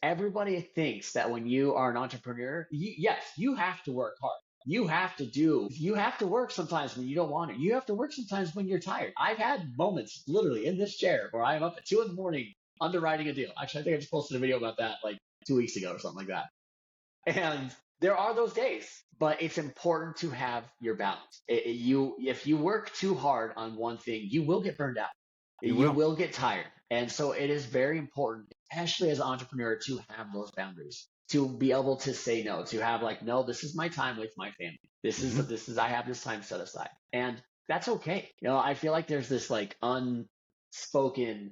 everybody thinks that when you are an entrepreneur, yes, you have to work hard. You have to work sometimes when you don't want to. You have to work sometimes when you're tired. I've had moments literally in this chair where I'm up at 2 in the morning underwriting a deal. Actually, I think I just posted a video about that like 2 weeks ago or something like that. And there are those days, but it's important to have your balance. If you work too hard on one thing, you will get burned out. You You will. will get tired. And so it is very important, especially as an entrepreneur, to have those boundaries, to be able to say no, to have like, no, this is my time with my family. Hmm. I have this time set aside. And that's okay. I feel like there's this like unspoken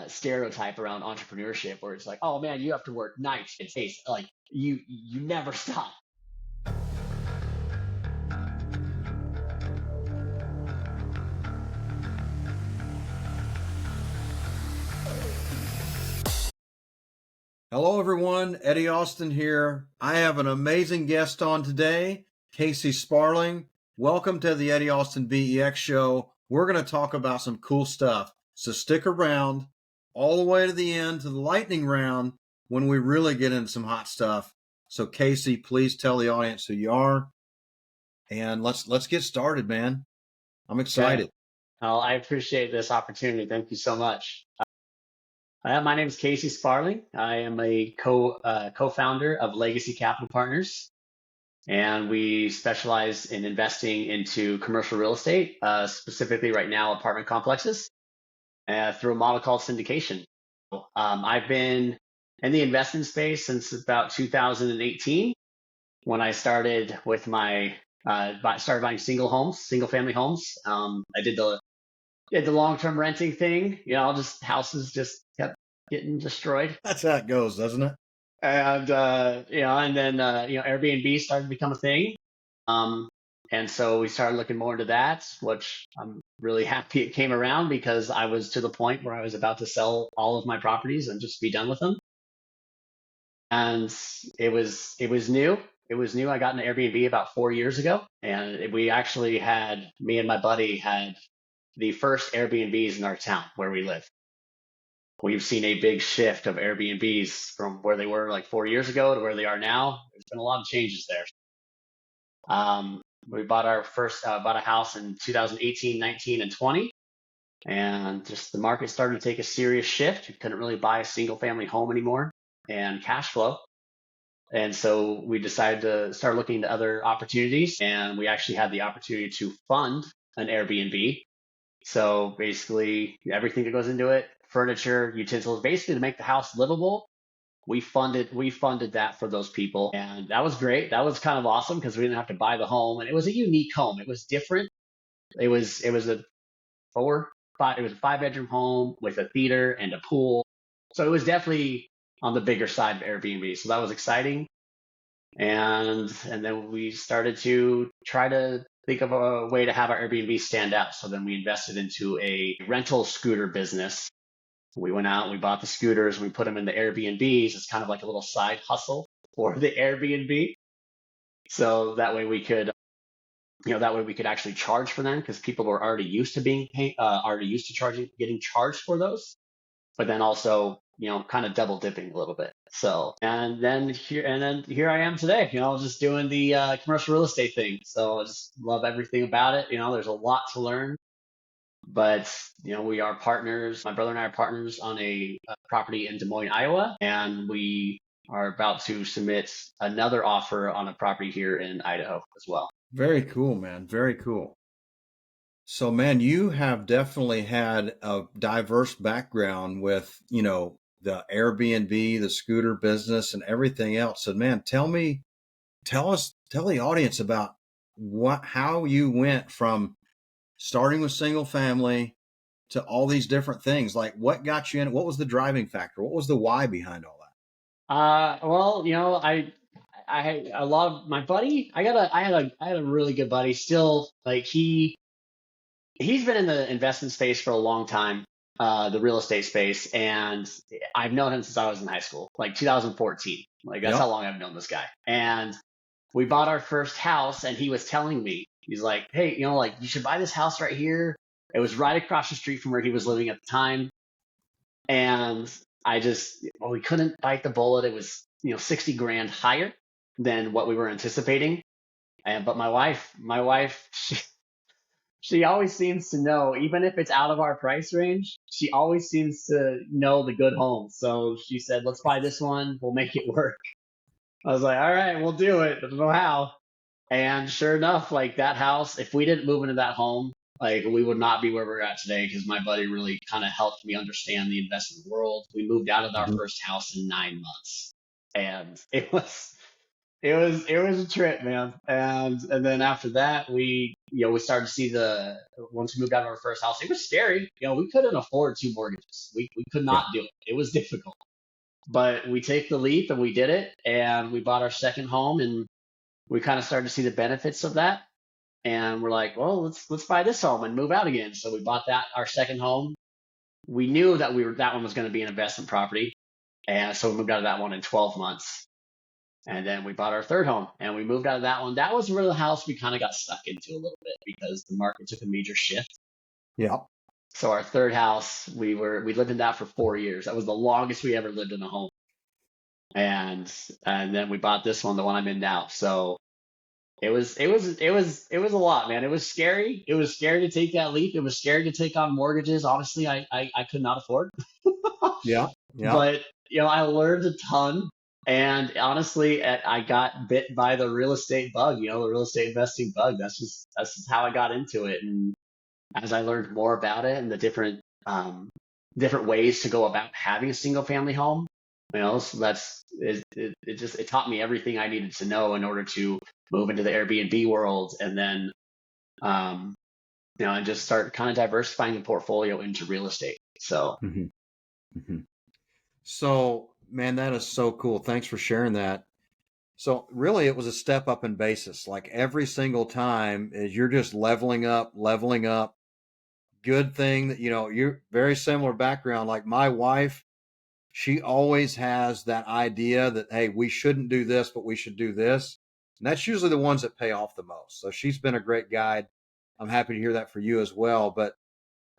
stereotype around entrepreneurship where it's like, oh man, you have to work nights and days, like you never stop. Hello, everyone. Eddie Austin here. I have an amazing guest on today, Casey Sparling. Welcome to the Eddie Austin VEX show. We're going to talk about some cool stuff. So stick around all the way to the end, to the lightning round, when we really get into some hot stuff. So Casey, please tell the audience who you are, and let's get started, man. I'm Okay. excited. Well, I appreciate this opportunity. Thank you so much. My name is Casey Sparling. I am a co-founder of Legacy Capital Partners, and we specialize in investing into commercial real estate, specifically right now apartment complexes, through a model called syndication. I've been in the investment space since about 2018 when I started with my started buying single family homes. I did the long term renting thing. Just houses just kept getting destroyed, That's how it goes, doesn't it? and and then Airbnb started to become a thing. Um, and so we started looking more into that, which I'm really happy it came around because I was to the point where I was about to sell all of my properties and just be done with them. And it was new. It was new. I got an Airbnb about 4 years ago, and we actually had me and my buddy had the first Airbnbs in our town where we live. We've seen a big shift of Airbnbs from where they were like 4 years ago to where they are now. There's been a lot of changes there. We bought our first bought a house in 2018, 19, and 20, and just the market started to take a serious shift. You couldn't really buy a single family home anymore, and cash flow. And so we decided to start looking into other opportunities, and we actually had the opportunity to fund an Airbnb. So basically, everything that goes into it, furniture, utensils, basically to make the house livable. We funded that for those people, and that was great. That was kind of awesome because we didn't have to buy the home, and it was a unique home. It was different. It was a it was a 5 bedroom home with a theater and a pool. So it was definitely on the bigger side of Airbnb. So that was exciting. And then we started to try to think of a way to have our Airbnb stand out. So then we invested into a rental scooter business. We went out, we bought the scooters, we put them in the Airbnbs. It's kind of like a little side hustle for the Airbnb. So that way we could actually charge for them because people were already used to already used to getting charged for those, but then also, kind of double dipping a little bit. So, and then here I am today, just doing the commercial real estate thing. So I just love everything about it. There's a lot to learn, but we are partners. My brother and I are partners on a property in Des Moines, Iowa, and we are about to submit another offer on a property here in Idaho as well. Very cool, man. Very cool. So, man, you have definitely had a diverse background with, the Airbnb, the scooter business, and everything else. So, man, tell the audience about how you went from starting with single family to all these different things. Like, what got you in? What was the driving factor? What was the why behind all Well, I had a lot of my buddy. I had a really good buddy. Still, like he's been in the investment space for a long time, the real estate space, and I've known him since I was in high school, like 2014. Like that? that's how Yep. long I've known this guy. And we bought our first house, and he was telling me, he's like, hey, like you should buy this house right here. It was right across the street from where he was living at the time, and we couldn't bite the bullet. It was, 60 grand higher than what we were anticipating. But my wife, she always seems to know, even if it's out of our price range, she always seems to know the good homes. So she said, let's buy this one. We'll make it work. I was like, all right, we'll do it. I don't know how. And sure enough, like that house, if we didn't move into that home, like we would not be where we're at today because my buddy really kind of helped me understand the investment world. We moved out of our Mhm. first house in 9 months. And it was a trip, man. And then after that, we started to see once we moved out of our first house, it was scary. We couldn't afford two mortgages. We could Yeah. not do it. It was difficult. But we take the leap and we did it, and we bought our second home, and we kind of started to see the benefits of that. And we're like, well, let's buy this home and move out again. So we bought that our second home. We knew that one was going to be an investment property, and so we moved out of that one in 12 months. And then we bought our third home and we moved out of that one. That was really the house we kind of got stuck into a little bit because the market took a major shift. Yeah. So our third house, we lived in that for 4 years. That was the longest we ever lived in a home. And then we bought this one, the one I'm in now. So it was a lot, man. It was scary. It was scary to take that leap. It was scary to take on mortgages. Honestly, I could not afford. Yeah. Yeah. But I learned a ton. And honestly, I got bit by the real estate bug, the real estate investing bug. That's just how I got into it. And as I learned more about it and the different ways to go about having a single family home, so it taught me everything I needed to know in order to move into the Airbnb world, and then and just start kind of diversifying the portfolio into real estate. So hmm hmm So, man, that is so cool. Thanks for sharing that. So, really, it was a step up in basis. Like every single time, is you're just leveling up, leveling up. Good thing that you're very similar background. Like my wife, she always has that idea that, hey, we shouldn't do this, but we should do this. And that's usually the ones that pay off the most. So she's been a great guide. I'm happy to hear that for you as well. But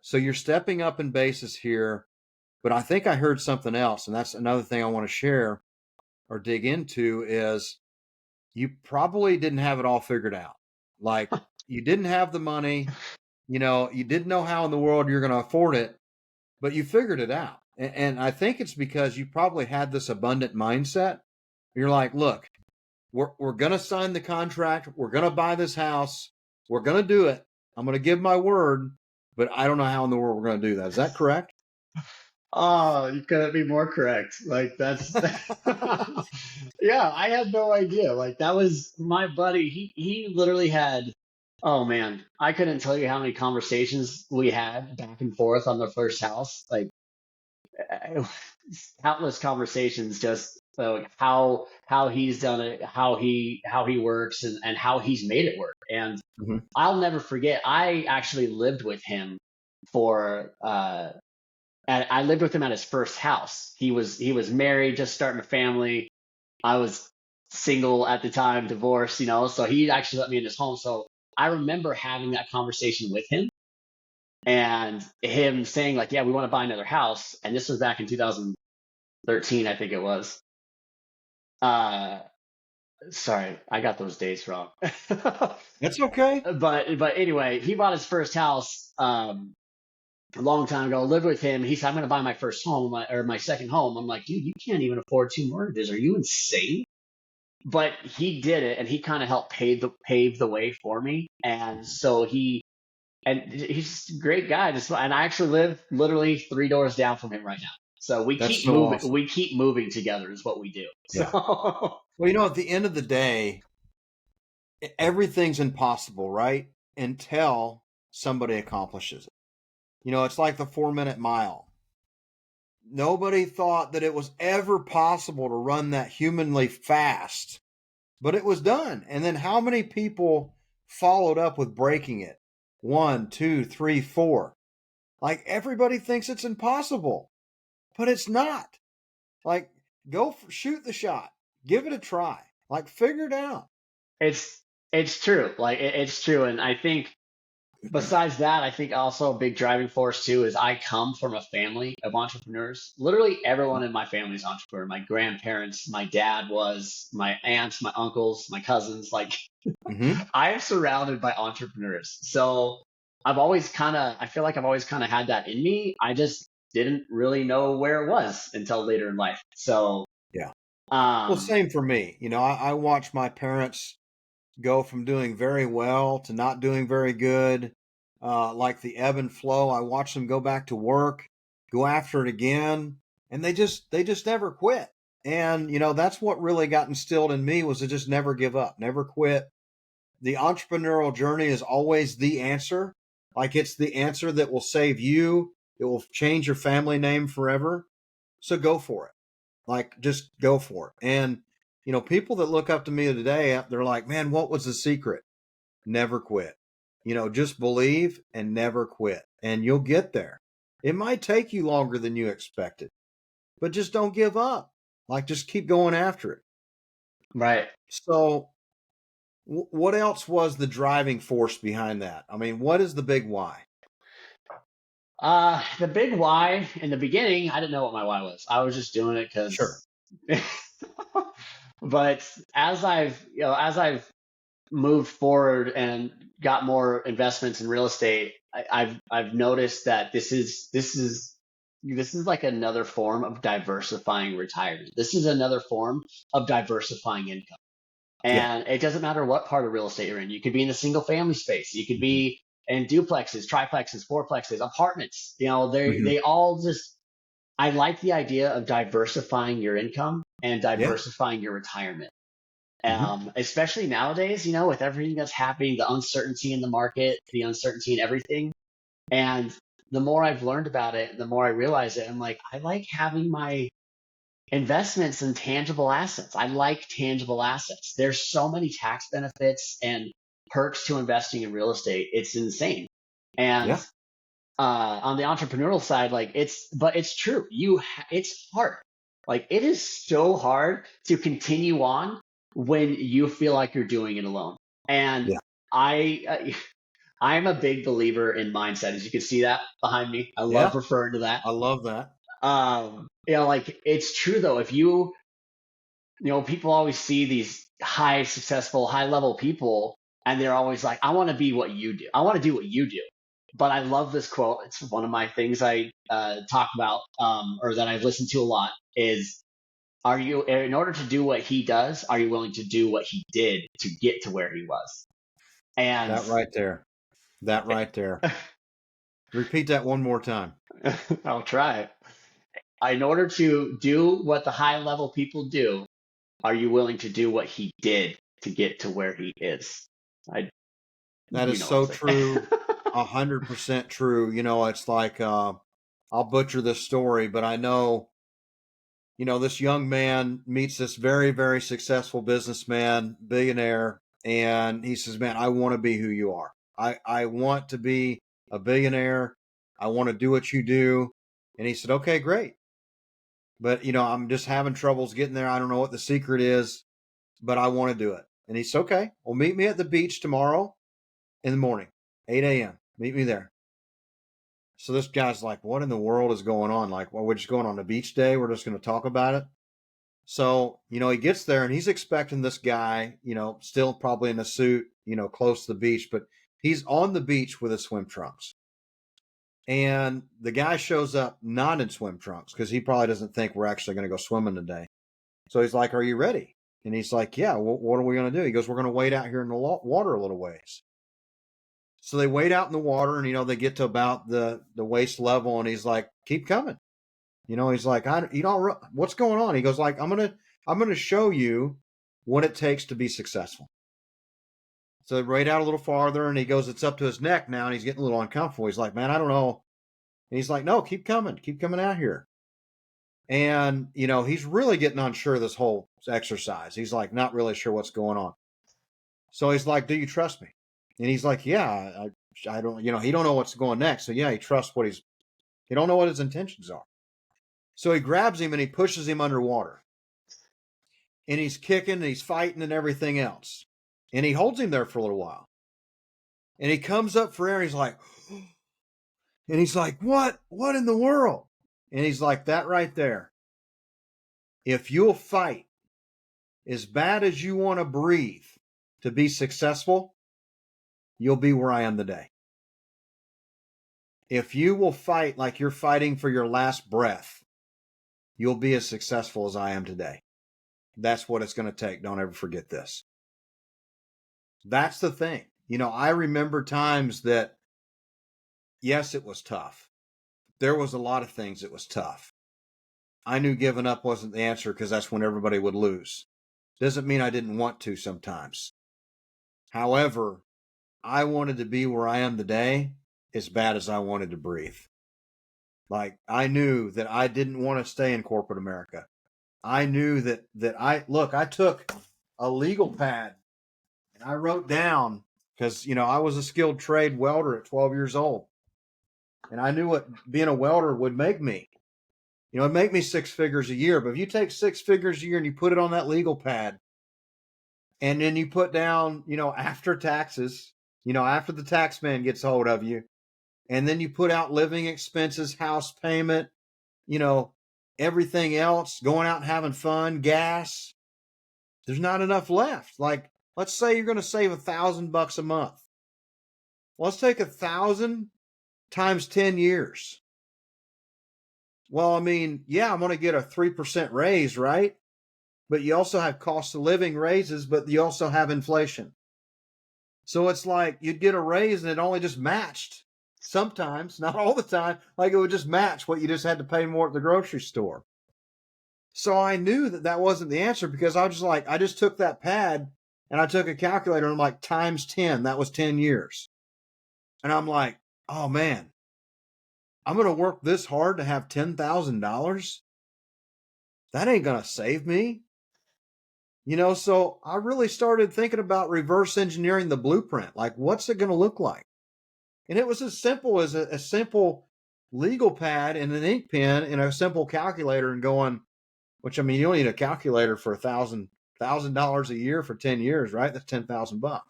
so you're stepping up in basis here. But I think I heard something else. And that's another thing I want to share or dig into is you probably didn't have it all figured out. Like you didn't have the money, you didn't know how in the world you're going to afford it, but you figured it out. And I think it's because you probably had this abundant mindset. You're like, look, we're going to sign the contract. We're going to buy this house. We're going to do it. I'm going to give my word, but I don't know how in the world we're going to do that. Is that correct? oh, you couldn't be more correct. Like that's yeah, I had no idea. Like that was my buddy. He literally had, oh man, I couldn't tell you how many conversations we had back and forth on the first house. Like countless conversations, just like how he's done it, how he works, and how he's made it work. And Mm-hmm. I'll never forget. I actually lived with him for and I lived with him at his first house. He was married, just starting a family. I was single at the time, divorced, so he actually let me in his home. So I remember having that conversation with him and him saying like, yeah, we want to buy another house. And this was back in 2013, I think it was. Uh, sorry, I got those dates wrong. That's okay. But anyway, he bought his first house a long time ago. Lived with him. He said, "I'm going to buy my first home, or my second home." I'm like, "Dude, you can't even afford two mortgages. Are you insane?" But he did it, and he kind of helped pave the way for me. And so he's just a great guy. And I actually live literally 3 doors down from him right now. So we That's keep so moving. awesome. We keep moving together is what we do. Yeah. So Well, at the end of the day, everything's impossible, right? Until somebody accomplishes it. It's like the 4 minute mile. Nobody thought that it was ever possible to run that humanly fast, but it was done. And then how many people followed up with breaking it? 1, 2, 3, 4. Like everybody thinks it's impossible, but it's not. Like shoot the shot, give it a try, like figure it out. it's true. Like it's true, and I think besides that, I think also a big driving force too is I come from a family of entrepreneurs. Literally everyone in my family is entrepreneur. My grandparents, my dad was, my aunts, my uncles, my cousins. Like Mm-hmm. I am surrounded by entrepreneurs. So I feel like I've always kind of had that in me. I just didn't really know where it was until later in life. So, Yeah. Well, um, same for me. I watched my parents go from doing very well to not doing very good, like the ebb and flow. I watched them go back to work, go after it again, and they just never quit. And that's what really got instilled in me was to just never give up, never quit. The entrepreneurial journey is always the answer. Like it's the answer that will save you. It will change your family name forever. So go for it. Like just go for it. And people that look up to me today, they're like, "Man, what was the secret?" Never quit. Just believe and never quit, and you'll get there. It might take you longer than you expected, but just don't give up. Like just keep going after it. right. So, what else was the driving force behind that? I mean, what is the big why? The big why in the beginning, I didn't know what my why was. I was just doing it Sure. because, but as I've moved forward and got more investments in real estate, I've noticed that this is like another form of diversifying retirement. This is another form of diversifying income. Yeah. And it doesn't matter what part of real estate you're in. You could be in the single family space. You could Hmm. be in duplexes, triplexes, fourplexes, apartments. Hmm. They all just, I like the idea of diversifying your income and Yeah. diversifying your retirement. Hmm. Especially nowadays, with everything that's happening, the uncertainty in the market, the uncertainty in everything. And the more I've learned about it, the more I realize it. I'm like, I like having my investments in tangible assets. I like tangible assets. There's so many tax benefits and perks to investing in real estate. It's insane. And Yeah. on the entrepreneurial side, like but it's true. It's hard. Like it is so hard to continue on when you feel like you're doing it alone. And Yeah. I, I'm a big believer in mindset, as you can see that behind me. I love Yeah. referring to that. I love that. Like it's true though. If people always see these high successful, high level people, and they're always like, I want to be what you do. I want to do what you do. But I love this quote. It's one of my things I talk about, or that I've listened to a lot is, in order to do what he does, are you willing to do what he did to get to where he was? And That right there. That right there. Repeat that one more time. I'll try. In order to do what the high level people do, are you willing to do what he did to get to where he is? I, That you is know what I'm so saying. true. 100% true. It's like I'll butcher this story, but I know, this young man meets this very, very successful businessman, billionaire, and he says, "Man, I want to be who you are. I want to be a billionaire. I want to do what you do." And he said, "Okay, great. But, I'm just having troubles getting there. I don't know what the secret is, but I want to do it." And he said, "Okay, well, meet me at the beach tomorrow in the morning, 8 a.m. Meet me there." So this guy's like, "What in the world is going on? Like, well, we're just going on a beach day. We're just going to talk about it." So, he gets there and he's expecting this guy, still probably in a suit, close to the beach, but he's on the beach with his swim trunks. And the guy shows up not in swim trunks because he probably doesn't think we're actually going to go swimming today. So he's like, "Are you ready?" And he's like, "Yeah, what are we going to do?" He goes, "We're going to wait out here in the water a little ways." So they wait out in the water and, they get to about the waist level and he's like, "Keep coming." He's like, "What's going on?" He goes like, I'm going to show you what it takes to be successful." So they wait out a little farther and he goes, it's up to his neck now. And he's getting a little uncomfortable. He's like, "Man, I don't know." And he's like, "No, keep coming out here." And, he's really getting unsure of this whole exercise. He's like, not really sure what's going on. So he's like, "Do you trust me?" And he's like, "Yeah, I don't, he don't know what's going next. So yeah, he trusts he don't know what his intentions are." So he grabs him and he pushes him underwater and he's kicking and he's fighting and everything else. And he holds him there for a little while. And he comes up for air. And he's like, and he's like, what in the world? And he's like, that right there. If you'll fight as bad as you want to breathe to be successful, you'll be where I am today. If you will fight like you're fighting for your last breath, you'll be as successful as I am today. That's what it's going to take. Don't ever forget this. That's the thing. I remember times that, yes, it was tough. There was a lot of things that was tough. I knew giving up wasn't the answer because that's when everybody would lose. Doesn't mean I didn't want to sometimes. However, I wanted to be where I am today as bad as I wanted to breathe. Like, I knew that I didn't want to stay in corporate America. I knew that I took a legal pad and I wrote down, because, I was a skilled trade welder at 12 years old. And I knew what being a welder would make me. It'd make me 6 figures a year. But if you take 6 figures a year and you put it on that legal pad, and then you put down, after taxes, after the tax man gets hold of you, and then you put out living expenses, house payment, everything else, going out and having fun, gas, there's not enough left. Like, let's say you're going to save $1,000 a month. Let's take 1,000 times 10 years. Well, I mean, yeah, I'm going to get a 3% raise, right? But you also have cost of living raises, but you also have inflation. So it's like you'd get a raise and it only just matched. Sometimes, not all the time, like it would just match what you just had to pay more at the grocery store. So I knew that wasn't the answer, because I was just like, I just took that pad and I took a calculator and I'm like, times 10, that was 10 years. And I'm like, oh man, I'm going to work this hard to have $10,000. That ain't going to save me. So I really started thinking about reverse engineering the blueprint. Like, what's it going to look like? And it was as simple as a simple legal pad and an ink pen and a simple calculator, and going, which, I mean, you don't need a calculator for $1,000 a year for 10 years, right? That's $10,000.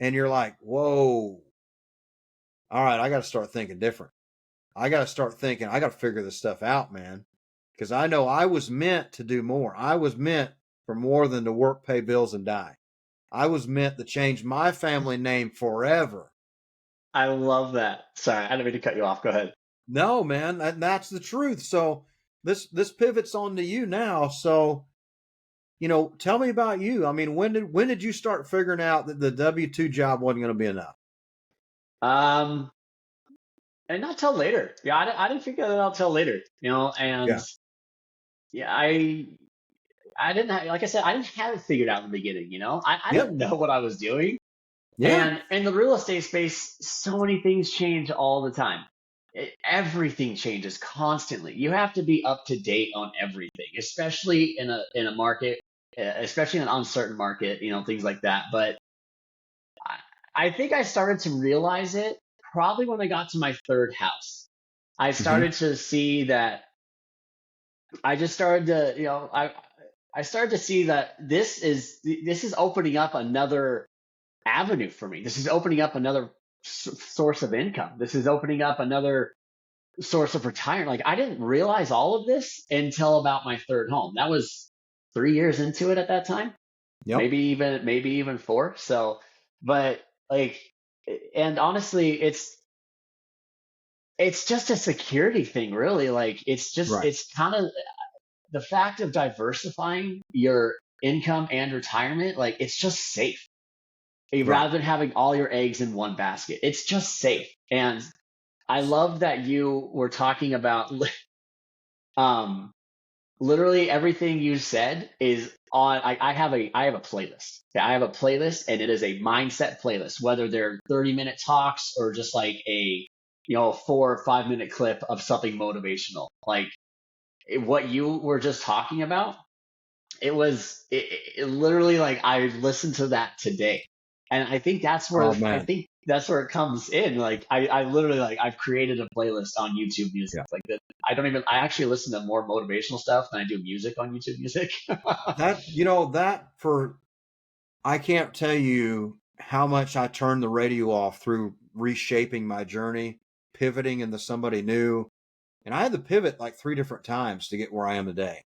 And you're like, whoa, all right, I got to start thinking different. I got to start thinking, I got to figure this stuff out, man. Because I know I was meant to do more. I was meant for more than to work, pay bills, and die. I was meant to change my family name forever. I love that. Sorry, I didn't mean to cut you off. Go ahead. No, man, that's the truth. So this pivots on to you now. So, tell me about you. I mean, when did you start figuring out that the W-2 job wasn't going to be enough? And not till later. Yeah, I didn't figure that out till later. And yeah, I didn't have, like I said, I didn't have it figured out in the beginning. I didn't know what I was doing. Yeah. And in the real estate space, so many things change all the time. Everything changes constantly. You have to be up to date on everything, especially in a market, especially in an uncertain market, things like that. But I think I started to realize it probably when I got to my third house. I started to see that I just started to, I started to see that this is opening up another avenue for me. This is opening up another source of income. This is opening up another source of retirement. Like, I didn't realize all of this until about my third home. That was 3 years into it at that time. Yep. Maybe even 4. So, but like, and honestly, it's just a security thing, really. Like, it's just, Right. it's kind of the fact of diversifying your income and retirement. Like, it's just safe. Rather than having all your eggs in one basket. It's just safe. And I love that you were talking about literally everything you said is on. I have a playlist. Okay, I have a playlist, and it is a mindset playlist, whether they're 30-minute talks or just like a 4 or 5 minute clip of something motivational. Like what you were just talking about, it literally, like, I listened to that today. And I think that's where it comes in. Like, I literally, like, I've created a playlist on YouTube Music. Like that. I actually listen to more motivational stuff than I do music on YouTube Music. I can't tell you how much I turned the radio off through reshaping my journey, pivoting into somebody new. And I had to pivot like 3 different times to get where I am today.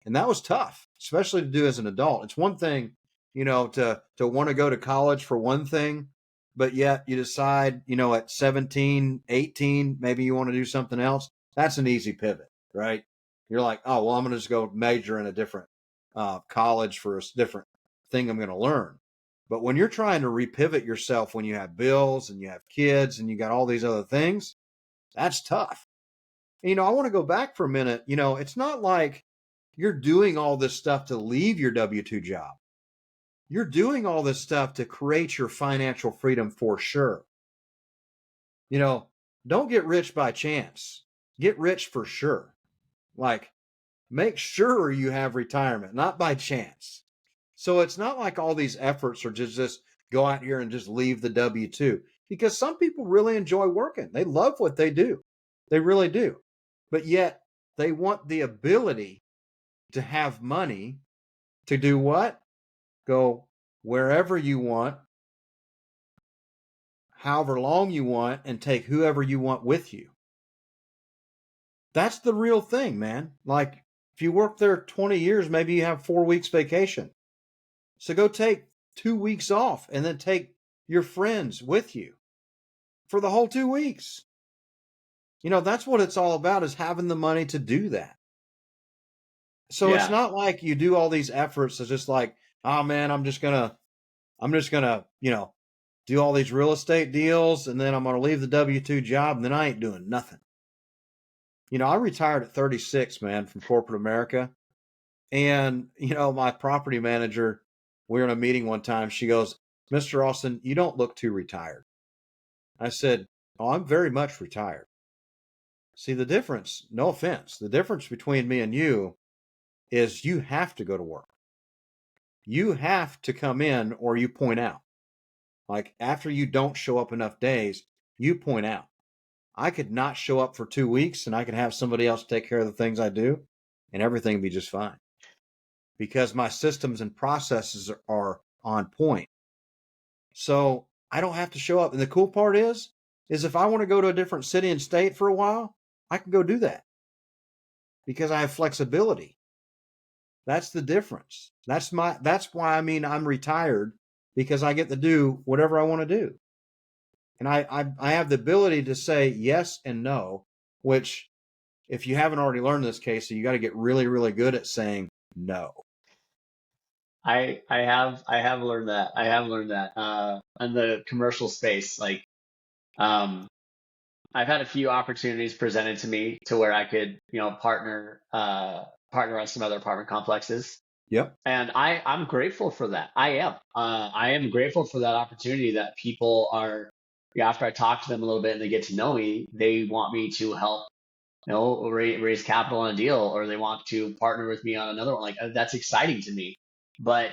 And that was tough, especially to do as an adult. It's one thing, to want to go to college for one thing, but yet you decide, at 17, 18, maybe you want to do something else. That's an easy pivot, right? You're like, oh, well, I'm going to just go major in a different college for a different thing I'm going to learn. But when you're trying to repivot yourself, when you have bills and you have kids and you got all these other things, that's tough. And, I want to go back for a minute. It's not like you're doing all this stuff to leave your W-2 job. You're doing all this stuff to create your financial freedom for sure. Don't get rich by chance. Get rich for sure. Like, make sure you have retirement, not by chance. So it's not like all these efforts are just go out here and just leave the W-2, because some people really enjoy working. They love what they do. They really do. But yet they want the ability to have money to do what? Go wherever you want, however long you want, and take whoever you want with you. That's the real thing, man. Like, if you work there 20 years, maybe you have 4 weeks vacation. So go take 2 weeks off and then take your friends with you for the whole 2 weeks. That's what it's all about, is having the money to do that. So It's not like you do all these efforts. It's just like, oh man, I'm just gonna, do all these real estate deals, and then I'm gonna leave the W-2 job, and then I ain't doing nothing. I retired at 36, man, from corporate America. And, my property manager, we were in a meeting one time. She goes, Mr. Austin, you don't look too retired. I said, oh, I'm very much retired. See, the difference, no offense, the difference between me and you is you have to go to work. You have to come in, or you point out. Like, after you don't show up enough days, you point out. I could not show up for 2 weeks and I could have somebody else take care of the things I do, and everything be just fine, because my systems and processes are on point. So I don't have to show up. And the cool part is if I want to go to a different city and state for a while, I can go do that because I have flexibility. That's the difference. That's why I'm retired, because I get to do whatever I want to do. And I have the ability to say yes and no, which, if you haven't already learned this, Casey, you got to get really, really good at saying no. I have learned that. I have learned that in the commercial space. Like, um, I've had a few opportunities presented to me to where I could, partner on some other apartment complexes. Yep. And I'm grateful for that. I am grateful for that opportunity, that people are, after I talk to them a little bit and they get to know me, they want me to help, raise capital on a deal, or they want to partner with me on another one. Like, that's exciting to me. But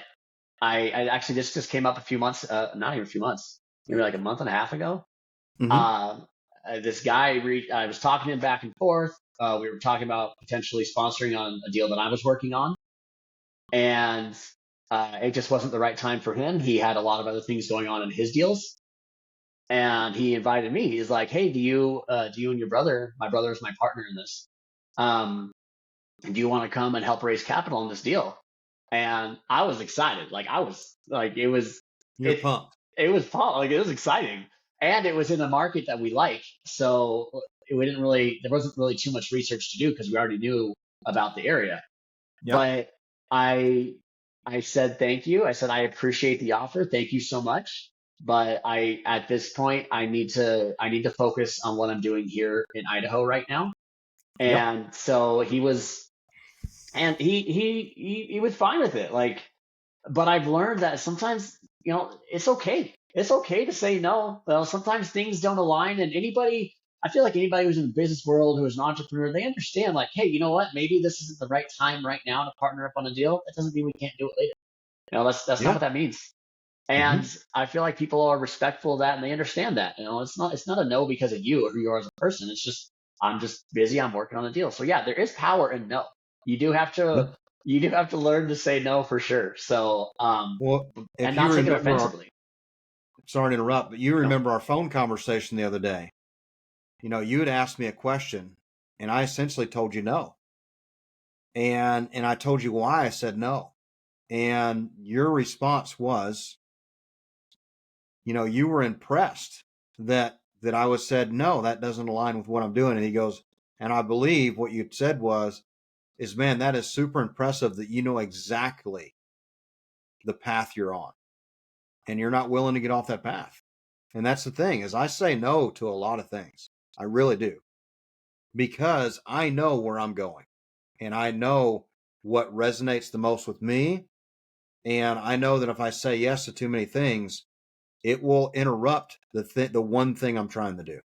I actually, this just came up a few months, not even a few months, maybe like a month and a half ago. Mm-hmm. This guy, I was talking to him back and forth. We were talking about potentially sponsoring on a deal that I was working on, and it just wasn't the right time for him. He had a lot of other things going on in his deals, and he invited me. He's like, "Hey, do you and your brother? My brother is my partner in this. Um, do you want to come and help raise capital in this deal?" And I was excited. Like, I was like, You're it pumped. it was fun. Like, it was exciting, and it was in a market that we like. So there wasn't really too much research to do, because we already knew about the area. Yep. But I I said thank you. I said I appreciate the offer. Thank you so much. But at this point, I need to focus on what I'm doing here in Idaho right now. Yep. And so he was fine with it. Like, but I've learned that sometimes, it's okay. It's okay to say no. Well, sometimes things don't align, and I feel like anybody who's in the business world, who is an entrepreneur, they understand, like, hey, you know what? Maybe this isn't the right time right now to partner up on a deal. That doesn't mean we can't do it later. That's not Yeah. what that means. And Mm-hmm. I feel like people are respectful of that, and they understand that. It's not a no because of you or who you are as a person. It's just, I'm just busy. I'm working on a deal. So yeah, there is power in no. You do have Yeah. to you do have to learn to say no, for sure. So Well, if and you not take it remember, offensively. sorry to interrupt, but you No. remember our phone conversation the other day. You had asked me a question and I essentially told you no. And I told you why I said no. And your response was, you were impressed that I was said, no, that doesn't align with what I'm doing. And he goes, and I believe what you said is, man, that is super impressive that you know exactly the path you're on and you're not willing to get off that path. And that's the thing is I say no to a lot of things. I really do, because I know where I'm going and I know what resonates the most with me. And I know that if I say yes to too many things, it will interrupt the one thing I'm trying to do.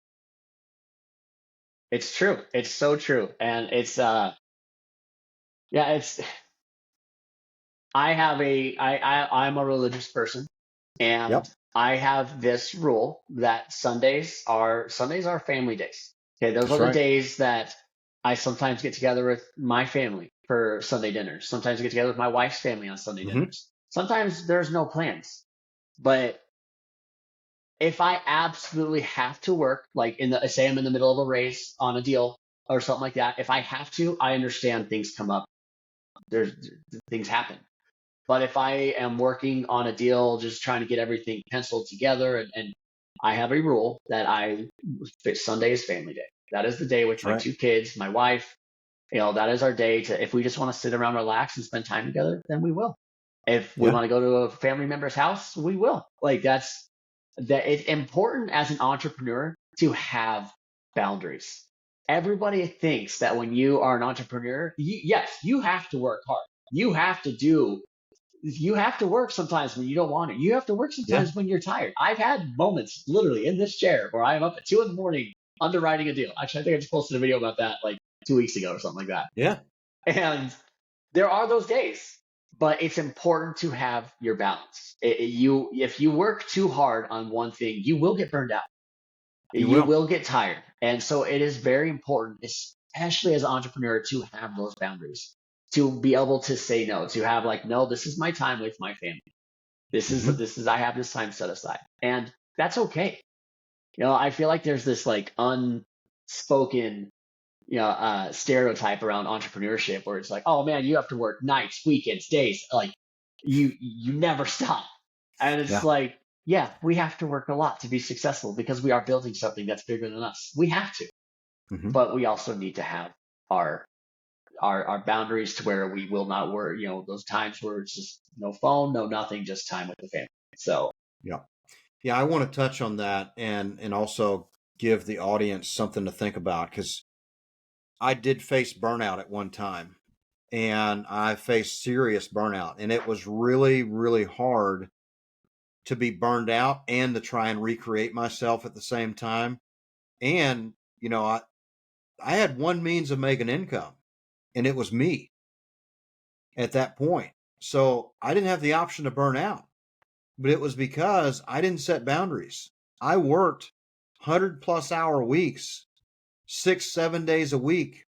It's true. It's so true. And it's I'm a religious person, and Yep, I have this rule that Sundays are family days. Okay, those that's are the right. days that I sometimes get together with my family for Sunday dinners. Sometimes I get together with my wife's family on Sunday Mm-hmm. dinners. Sometimes there's no plans. But if I absolutely have to work, like say I'm in the middle of a race on a deal or something like that, if I have to, I understand things come up. There's things happen. But if I am working on a deal, just trying to get everything penciled together, and I have a rule that Sunday is family day. That is the day with That's my right. two kids, my wife. That is our day if we just want to sit around, relax, and spend time together, then we will. If we Yeah. want to go to a family member's house, we will. Like that. It's important as an entrepreneur to have boundaries. Everybody thinks that when you are an entrepreneur, yes, you have to work hard. You have to do you have to work sometimes when you don't want it. You have to work Yeah. sometimes when you're tired. I've had moments literally in this chair where I'm up at 2 in the morning underwriting a deal. Actually, I think I just posted a video about that like 2 weeks ago or something like that. Yeah. And there are those days, but it's important to have your balance. If you work too hard on one thing, you will get burned out. You You will. will get tired. And so it is very important, especially as an entrepreneur, to have those boundaries, to be able to say no, to have like, no, this is my time with my family. Mm-hmm. I have this time set aside. And that's okay. I feel like there's this like unspoken, stereotype around entrepreneurship where it's like, oh man, you have to work nights, weekends, days, like you never stop. And it's Yeah. like, yeah, we have to work a lot to be successful because we are building something that's bigger than us. We have to, Mm-hmm. but we also need to have our our boundaries to where we will not work. Those times where it's just no phone, no nothing, just time with the family. So Yeah. Yeah. I want to touch on that and also give the audience something to think about, because I did face burnout at one time and I faced serious burnout, and it was really, really hard to be burned out and to try and recreate myself at the same time. And, I had one means of making income, and it was me at that point. So I didn't have the option to burn out, but it was because I didn't set boundaries. I worked 100+ hour weeks, 6, 7 days a week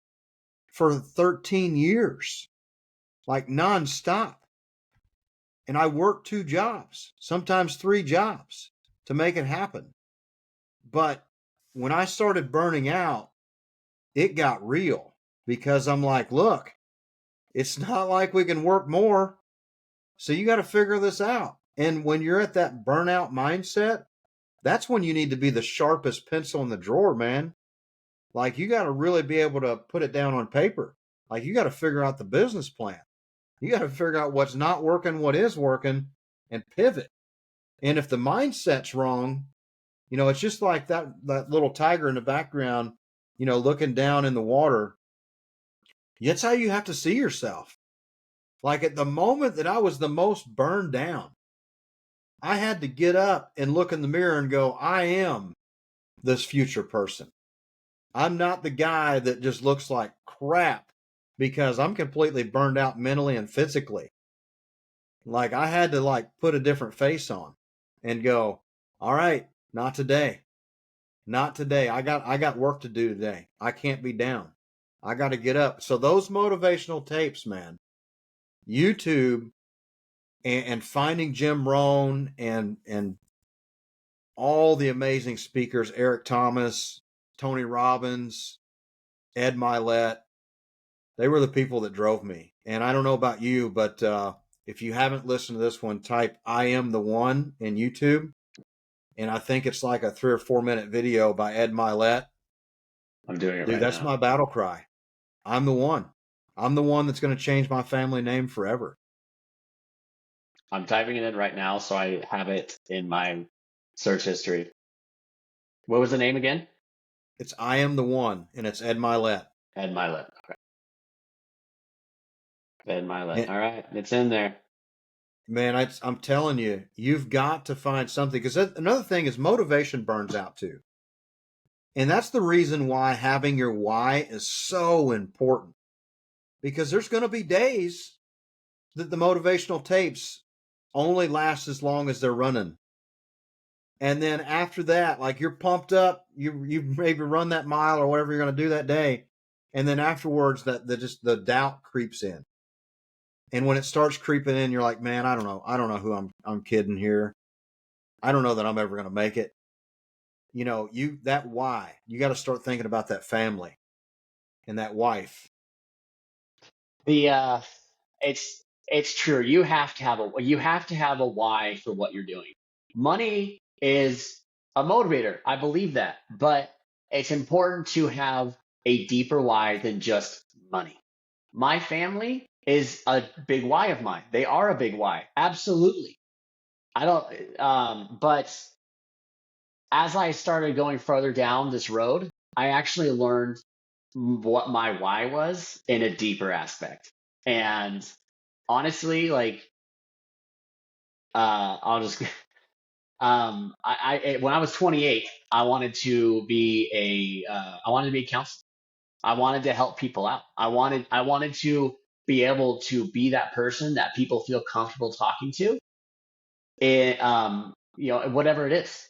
for 13 years, like nonstop. And I worked 2 jobs, sometimes 3 jobs to make it happen. But when I started burning out, it got real, because I'm like, look, it's not like we can work more. So you got to figure this out. And when you're at that burnout mindset, that's when you need to be the sharpest pencil in the drawer, man. Like, you got to really be able to put it down on paper. Like, you got to figure out the business plan. You got to figure out what's not working, what is working, and pivot. And if the mindset's wrong, it's just like that little tiger in the background, looking down in the water. That's how you have to see yourself. Like, at the moment that I was the most burned down, I had to get up and look in the mirror and go, I am this future person. I'm not the guy that just looks like crap because I'm completely burned out mentally and physically. Like, I had to put a different face on and go, all right, not today. Not today. I got work to do today. I can't be down. I got to get up. So those motivational tapes, man, YouTube and finding Jim Rohn and all the amazing speakers, Eric Thomas, Tony Robbins, Ed Milet. They were the people that drove me. And I don't know about you, but if you haven't listened to this one, type I Am the One in YouTube. And I think it's like a 3 or 4 minute video by Ed Milet. I'm doing it Dude, right that's now. my battle cry. I'm the one. I'm the one that's going to change my family name forever. I'm typing it in right now, so I have it in my search history. What was the name again? It's I Am the One, and it's Ed Milet. Ed Milet. Okay. Ed Milet. And, All right, it's in there. man, I'm telling you, you've got to find something. Because another thing is motivation burns out too. And that's the reason why having your why is so important. Because there's going to be days that the motivational tapes only last as long as they're running. And then after that, like you're pumped up, you maybe run that mile or whatever you're going to do that day. And then afterwards just the doubt creeps in. And when it starts creeping in, you're like, man, I don't know who I'm kidding here. I don't know that I'm ever going to make it. You know, that why, you got to start thinking about that family and that wife. The it's true. You have to have a why for what you're doing. Money is a motivator. I believe that, but it's important to have a deeper why than just money. My family is a big why of mine. They are a big why. Absolutely. I don't but as I started going further down this road, I actually learned what my why was in a deeper aspect. And honestly, like, I'll just, when I was 28, I wanted to be a counselor. I wanted to help people out. I wanted to be able to be that person that people feel comfortable talking to, whatever it is.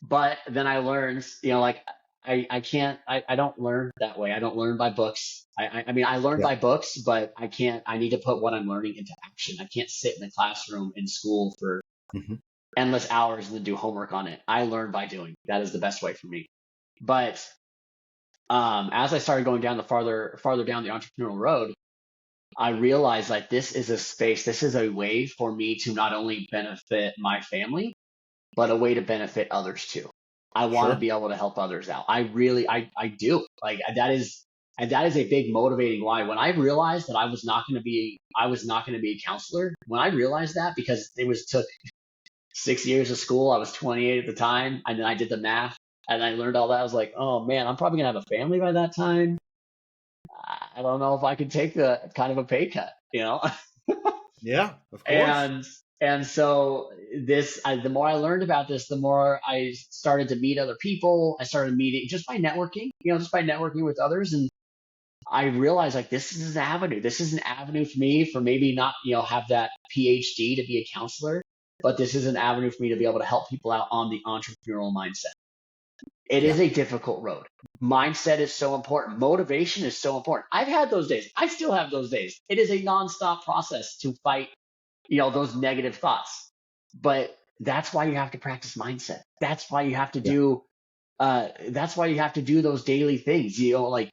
But then I learned, like, I can't, I don't learn that way. I don't learn by books. I mean, I learn Yeah. by books, but I need to put what I'm learning into action. I can't sit in the classroom in school for Mm-hmm. endless hours and then do homework on it. I learn by doing. That is the best way for me. But as I started going down farther down the entrepreneurial road, I realized like this is a space, this is a way for me to not only benefit my family, but a way to benefit others too. I want to Sure. be able to help others out. I do. Like that is a big motivating why. When I realized that I was not going to be a counselor, when I realized that, because took 6 years of school, I was 28 at the time, and then I did the math and I learned all that. I was like, oh man, I'm probably going to have a family by that time. I don't know if I could take the kind of a pay cut. Yeah, of course. And so the more I learned about this, the more I started to meet other people. I started meeting just by networking, just by networking with others. And I realized like this is an avenue. This is an avenue for me for maybe not, have that PhD to be a counselor, but this is an avenue for me to be able to help people out on the entrepreneurial mindset. It Yeah. is a difficult road. Mindset is so important. Motivation is so important. I've had those days. I still have those days. It is a nonstop process to fight, those negative thoughts. But that's why you have to practice mindset. That's why you have to Yeah. do those daily things. Like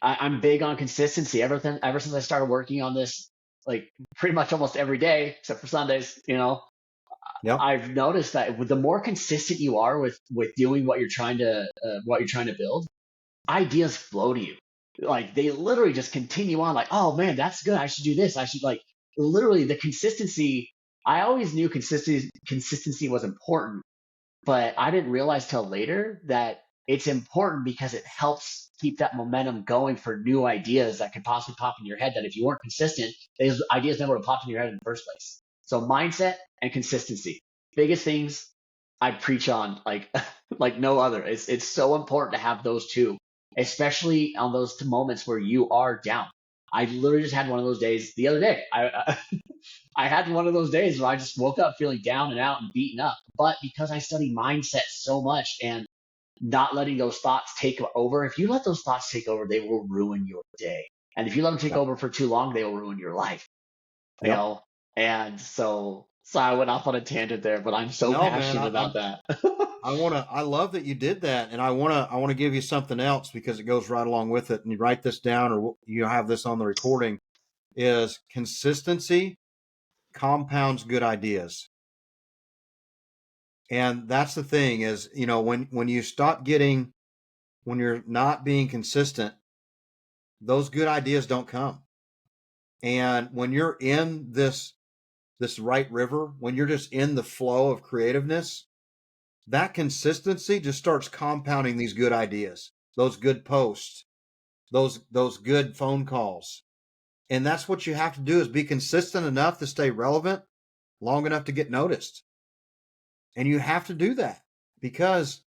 I'm big on consistency. Ever since I started working on this, like pretty much almost every day, except for Sundays, Yep. I've noticed that the more consistent you are with doing what you're trying to build, ideas flow to you. Like they literally just continue on. Like, oh man, that's good. I should do this. I should like literally the consistency. I always knew consistency was important, but I didn't realize till later that it's important because it helps keep that momentum going for new ideas that could possibly pop in your head that if you weren't consistent, those ideas never would have popped in your head in the first place. So mindset and consistency, biggest things I preach on like like no other. It's so important to have those two, especially on those moments where you are down. I literally just had one of those days the other day. I had one of those days where I just woke up feeling down and out and beaten up. But because I study mindset so much and not letting those thoughts take over, if you let those thoughts take over, they will ruin your day. And if you let them take Yep. over for too long, they will ruin your life. You Yep. know, and so So I went off on a tangent there, but I'm so No, man, passionate about that. I love that you did that, and I wanna give you something else because it goes right along with it. And you write this down, or you have this on the recording. Is consistency compounds good ideas, and that's the thing. Is when you stop when you're not being consistent, those good ideas don't come. And when you're in this right river, when you're just in the flow of creativeness, that consistency just starts compounding these good ideas, those good posts, those good phone calls. And that's what you have to do, is be consistent enough to stay relevant long enough to get noticed. And you have to do that because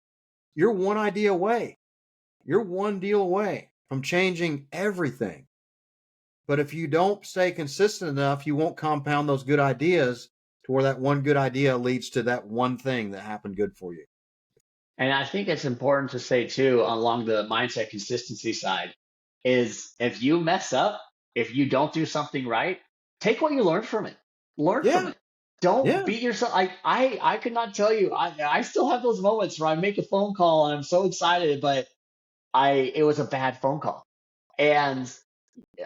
you're one idea away. You're one deal away from changing everything. But if you don't stay consistent enough, you won't compound those good ideas to where that one good idea leads to that one thing that happened good for you. And I think it's important to say too, along the mindset consistency side, is if you mess up, if you don't do something right, take what you learned from it. Learn from Yeah. it. Don't Yeah. beat yourself. I could not tell you. I still have those moments where I make a phone call and I'm so excited, but it was a bad phone call. And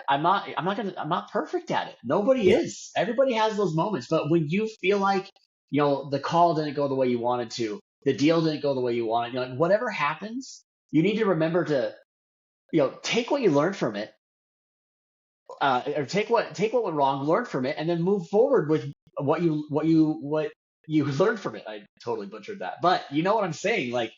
I'm not perfect at it. Nobody Yeah. is. Everybody has those moments. But when you feel like, the call didn't go the way you wanted to, the deal didn't go the way you wanted, like whatever happens, you need to remember to, take what you learned from it, or take what went wrong, learn from it, and then move forward with what you learned from it. I totally butchered that, but you know what I'm saying? Like,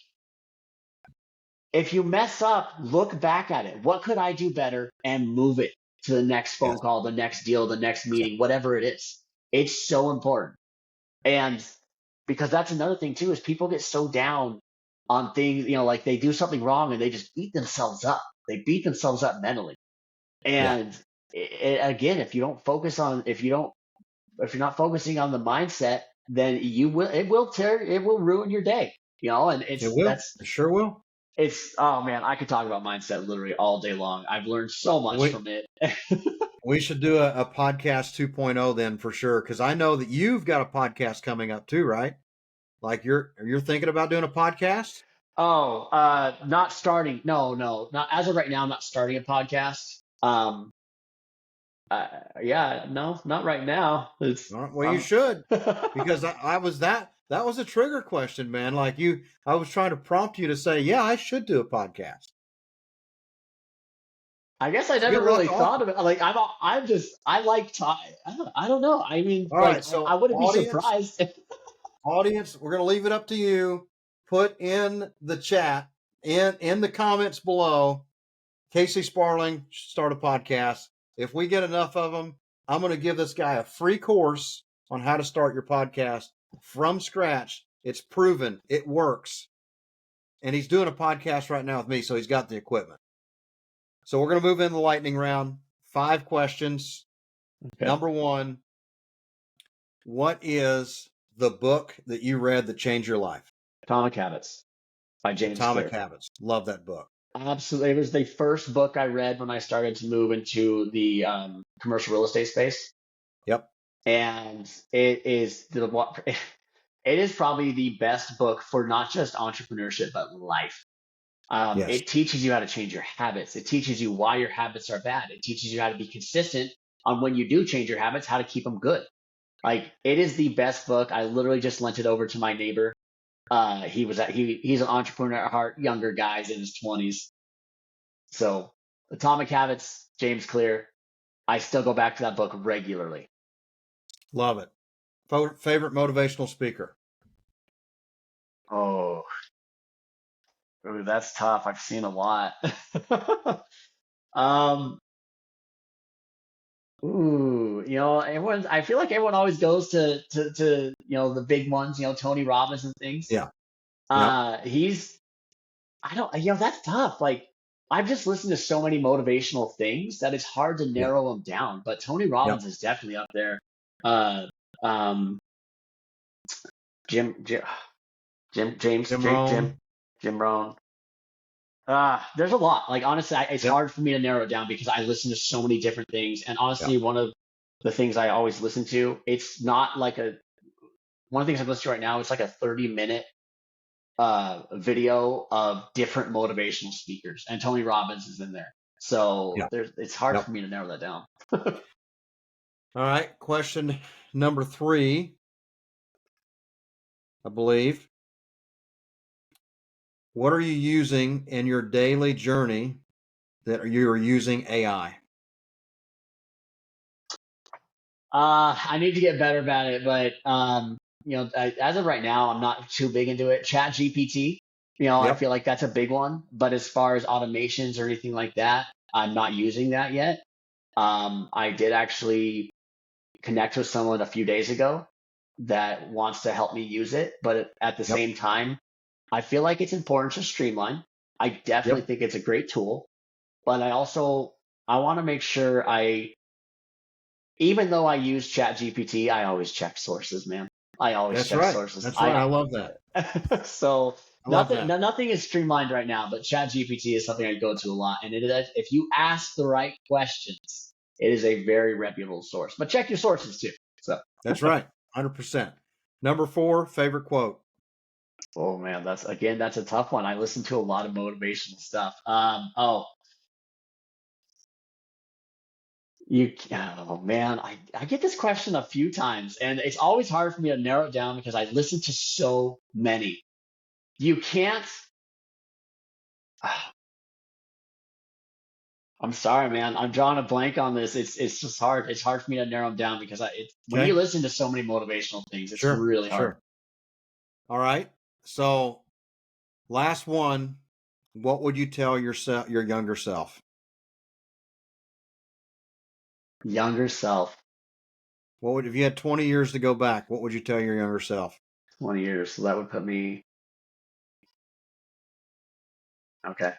if you mess up, look back at it. What could I do better? And move it to the next phone Yes. call, the next deal, the next meeting, whatever it is. It's so important. And because that's another thing too, is people get so down on things, like they do something wrong and they just beat themselves up. They beat themselves up mentally. Yeah. And again, if you're not focusing on the mindset, then it will ruin your day, and It will. It sure will. oh man, I could talk about mindset literally all day long. I've learned so much We from it. we should do a podcast 2.0 then for sure, because I know that you've got a podcast coming up too, right? Like you're thinking about doing a podcast? Oh, not starting. No, no, not as of right now. I'm not starting a podcast. Yeah, no, not right now. It's All right, well, you should, because that was a trigger question, man. Like I was trying to prompt you to say, yeah, I should do a podcast. I guess I So never good luck really to all. thought of it. Like I'm just I like talking. I don't know. I mean, All like right, I so wouldn't be surprised. audience, we're gonna leave it up to you. Put in the chat, in the comments below, Casey Sparling should start a podcast. If we get enough of them, I'm going to give this guy a free course on how to start your podcast from scratch. It's proven. It works. And he's doing a podcast right now with me, so he's got the equipment. So we're going to move into the lightning round. 5 questions. Okay. Number 1, what is the book that you read that changed your life? Atomic Habits by James Atomic Clear. Habits. Love that book. Absolutely. It was the first book I read when I started to move into the commercial real estate space. Yep. And it is it is probably the best book for not just entrepreneurship, but life. Yes. It teaches you how to change your habits. It teaches you why your habits are bad. It teaches you how to be consistent on when you do change your habits, how to keep them good. Like, it is the best book. I literally just lent it over to my neighbor. He's an entrepreneur at heart, younger guy, he's in his 20s. So Atomic Habits, James Clear. I still go back to that book regularly. Love it. Favorite motivational speaker? Oh, ooh, that's tough. I've seen a lot. um, everyone. I feel like everyone always goes to the big ones. Tony Robbins and things. Yeah. Yep. He's I don't. That's tough. Like, I've just listened to so many motivational things that it's hard to Yeah. narrow them down. But Tony Yep. Robbins is definitely up there. Uh, um, Jim, Jim, Jim, James, Jim Jake, Rohn. Jim Rohn. There's a lot. Like, honestly, it's Yep. hard for me to narrow it down because I listen to so many different things. And honestly, Yep. one of the things I always listen to, it's not like one of the things I'm listening to right now, it's like a 30-minute video of different motivational speakers, and Tony Robbins is in there. So Yeah. it's hard Yep. for me to narrow that down. All right. Question number 3, I believe. What are you using in your daily journey that you are using AI? I need to get better about it, but as of right now, I'm not too big into it. Chat GPT, I Yep. feel like that's a big one. But as far as automations or anything like that, I'm not using that yet. I did actually connect with someone a few days ago that wants to help me use it, but at the Yep. same time, I feel like it's important to streamline. I definitely Yep. think it's a great tool, but I want to make sure even though I use Chat GPT, I always check sources, man. I always That's check right. sources. That's right. I love that. So I love that. nothing is streamlined right now, but Chat GPT is something I go to a lot. And if you ask the right questions, it is a very reputable source. But check your sources too. So That's right. 100%. Number 4, favorite quote. oh man, that's a tough one. I listen to a lot of motivational stuff. Oh man, I get this question a few times, and it's always hard for me to narrow it down because I listen to so many. You can't. I'm sorry, man. I'm drawing a blank on this. It's just hard. It's hard for me to narrow them down because when you Okay. listen to so many motivational things, it's Sure. really hard. Sure. All right. So, last one. What would you tell your younger self? Younger self, What would, if you had 20 years to go back, what would you tell your younger self? 20 years. So that would put me okay.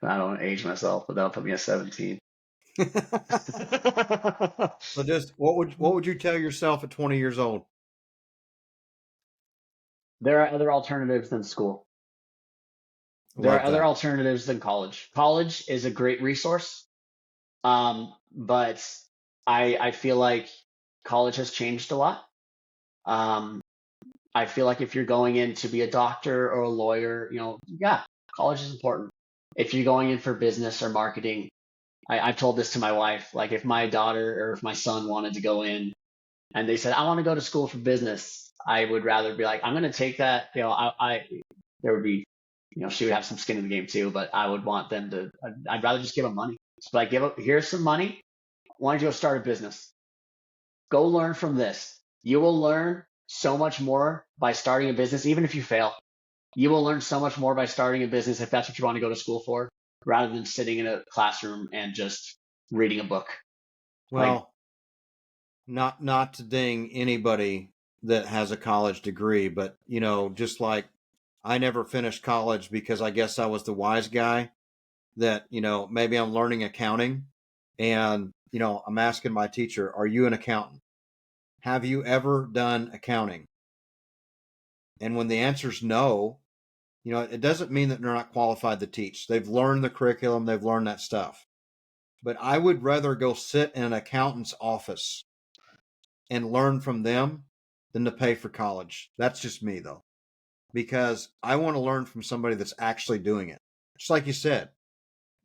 I don't want to age myself, but that'll put me at 17. So just what would you tell yourself at 20 years old? There are other alternatives than school. There are Love other that. alternatives than college. College is a great resource, but I feel like college has changed a lot. Um, I feel like if you're going in to be a doctor or a lawyer, yeah, college is important. If you're going in for business or marketing, I've told this to my wife. Like if my daughter or if my son wanted to go in and they said, I want to go to school for business, I would rather be like, I'm going to take that. There would be, she would have some skin in the game too, but I would want them to, I'd rather just give them money. Just like, here's some money. Why don't you go start a business? Go learn from this. You will learn so much more by starting a business, even if you fail. You will learn so much more by starting a business if that's what you want to go to school for, rather than sitting in a classroom and just reading a book. Like, Well, not to ding anybody that has a college degree, but just like I never finished college because I guess I was the wise guy that, maybe I'm learning accounting and, I'm asking my teacher, are you an accountant? Have you ever done accounting? And when the answer's no, it doesn't mean that they're not qualified to teach. They've learned the curriculum, they've learned that stuff. But I would rather go sit in an accountant's office and learn from them than to pay for college. That's just me, though, because I want to learn from somebody that's actually doing it. Just like you said,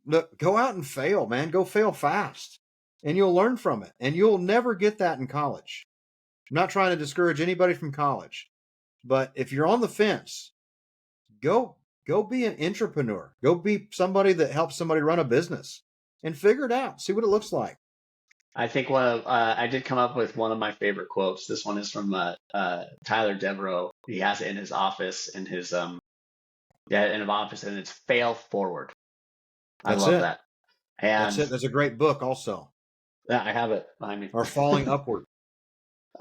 look, go out and fail, man. Go fail fast, and you'll learn from it. And you'll never get that in college. I'm not trying to discourage anybody from college, but if you're on the fence, go be an entrepreneur. Go be somebody that helps somebody run a business and figure it out. See what it looks like. I think I did come up with one of my favorite quotes. This one is from Tyler Devereaux. He has it in his office, in his office, and it's "fail forward." I That's love it. that, That's and it. That's a great book, also. yeah, I have it behind me. Or Falling Upward.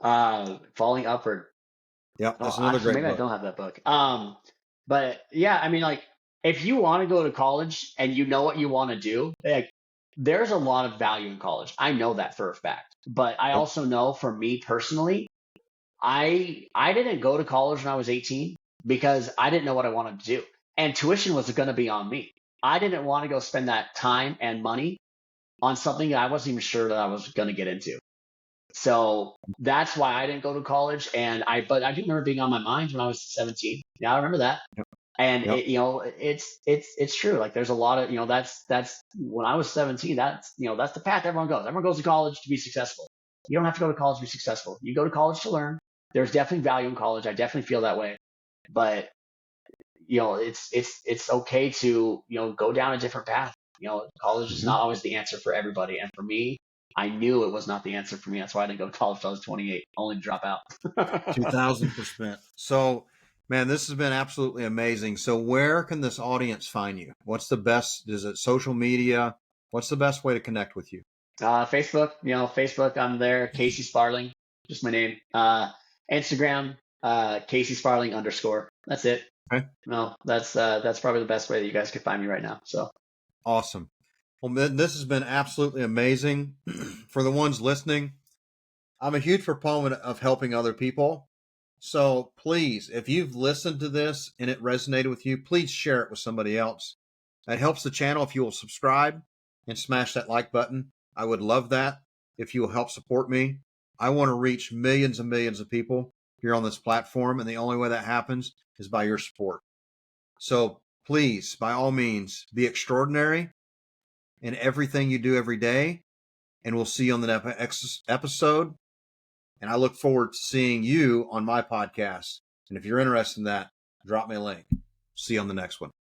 Falling upward. Yep, Oh, that's another actually, great maybe I book. don't have that book. But yeah, I mean, like, if you want to go to college and you know what you want to do, like, there's a lot of value in college. I know that for a fact. But I Yep. also know, for me personally, I didn't go to college when I was 18 because I didn't know what I wanted to do, and tuition was going to be on me. I didn't want to go spend that time and money on something that I wasn't even sure that I was going to get into. So that's why I didn't go to college. But I do remember being on my mind when I was 17. Yeah, I remember that. Yep. And Yep. it's true. Like there's a lot of, that's when I was 17, that's the path everyone goes. Everyone goes to college to be successful. You don't have to go to college to be successful. You go to college to learn. There's definitely value in college. I definitely feel that way. But it's okay to, go down a different path. College is Mm-hmm. not always the answer for everybody. And for me, I knew it was not the answer for me. That's why I didn't go to college until I was 28, only to drop out. 2000%. So, man, this has been absolutely amazing. So where can this audience find you? What's the best? Is it social media? What's the best way to connect with you? Facebook, I'm there. Casey Sparling, just my name. Instagram, Casey Sparling _. That's it. Okay. No, that's probably the best way that you guys could find me right now. So Awesome. Well, this has been absolutely amazing. For the ones listening, I'm a huge proponent of helping other people. So please, if you've listened to this and it resonated with you, please share it with somebody else. That helps the channel if you will subscribe and smash that like button. I would love that if you will help support me. I want to reach millions and millions of people here on this platform, and the only way that happens is by your support. So please, by all means, be extraordinary in everything you do every day, and we'll see you on the next episode. And I look forward to seeing you on my podcast. And if you're interested in that, drop me a link. See you on the next one.